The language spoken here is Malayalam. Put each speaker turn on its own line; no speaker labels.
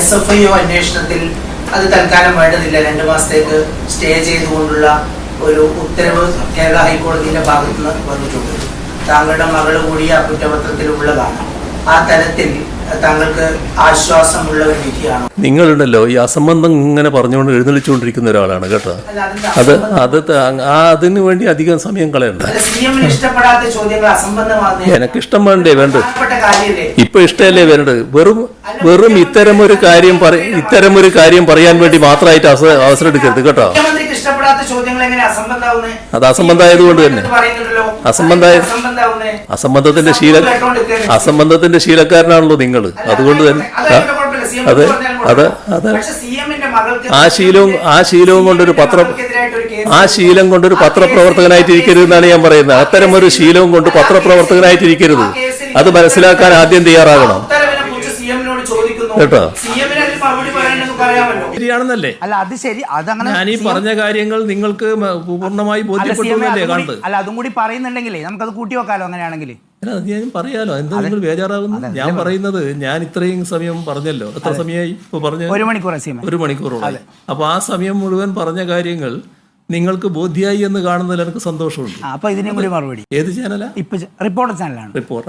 SFIO അന്വേഷണത്തിൽ അത് തൽക്കാലം വേണ്ടതില്ല, 2 മാസത്തേക്ക് സ്റ്റേ ചെയ്തുകൊണ്ടുള്ള ഒരു ഉത്തരവ് കേരള ഹൈക്കോടതിയുടെ ഭാഗത്ത് നിന്ന് വന്നിട്ടുണ്ട്. താങ്കളുടെ മകള് കൂടി ആ കുറ്റപത്രത്തിലുള്ളതാണ്. ആ തലത്തിൽ താങ്കൾക്ക് ആശ്വാസമുള്ള ഒരു വിധിയാണോ?
നിങ്ങളുണ്ടല്ലോ ഈ അസംബന്ധം ഇങ്ങനെ പറഞ്ഞുകൊണ്ട് എഴുന്നള്ളിച്ചുകൊണ്ടിരിക്കുന്ന ഒരാളാണ് കേട്ടോ. അതിനു വേണ്ടി അധികം സമയം കളയണ്ട.
ഇഷ്ടപ്പെടാത്ത ചോദ്യങ്ങൾ അസംബന്ധമാണ്.
എനക്കിഷ്ടം വേണ്ടേ വേണ്ടത്, ഇപ്പൊ ഇഷ്ടമല്ലേ വേണ്ടത്. വെറും ഇത്തരമൊരു കാര്യം പറയാൻ വേണ്ടി മാത്രമായിട്ട് അവസരം എടുക്കരുത് കേട്ടോ. അത് അസംബന്ധമായതുകൊണ്ട് തന്നെ അസംബന്ധത്തിന്റെ ശീലക്കാരനാണല്ലോ നിങ്ങൾ. അതുകൊണ്ട് തന്നെ ആ ശീലം കൊണ്ടൊരു പത്രപ്രവർത്തകനായിട്ടിരിക്കരുതെന്നാണ് ഞാൻ പറയുന്നത്. അത്തരം ഒരു ശീലവും കൊണ്ട് പത്രപ്രവർത്തകനായിട്ടിരിക്കരുത്. അത് മനസ്സിലാക്കാൻ ആദ്യം തയ്യാറാകണം കേട്ടോ. ശരിയാണെന്നല്ലേ?
അല്ല അത് ശരി, അതങ്ങനെ
ഞാൻ ഈ പറഞ്ഞ കാര്യങ്ങൾ നിങ്ങൾക്ക് പൂർണ്ണമായി ബോധ്യപ്പെട്ടല്ലേ കാണുന്നത്?
അല്ല അതും കൂടി പറയുന്നുണ്ടെങ്കിലേ നമുക്കത് കൂട്ടി വെക്കാലോ അങ്ങനെയാണെങ്കിൽ.
ഞാൻ പറയാലോ, എന്താ നിങ്ങൾ ബേജാറാകുന്നു? ഞാൻ പറയുന്നത്, ഞാൻ ഇത്രയും സമയം പറഞ്ഞല്ലോ. എത്ര സമയമായി ഇപ്പൊ പറഞ്ഞു?
1
മണിക്കൂറോളം. അപ്പൊ ആ സമയം മുഴുവൻ പറഞ്ഞ കാര്യങ്ങൾ നിങ്ങൾക്ക് ബോധ്യായി എന്ന് കാണുന്നതിൽ എനിക്ക് സന്തോഷമുണ്ട്.
അപ്പൊ ഇതിനും കൂടി മറുപടി
ഏത് ചാനലാ?
ഇപ്പൊ റിപ്പോർട്ടർ ചാനലാണ്.
റിപ്പോർട്ട്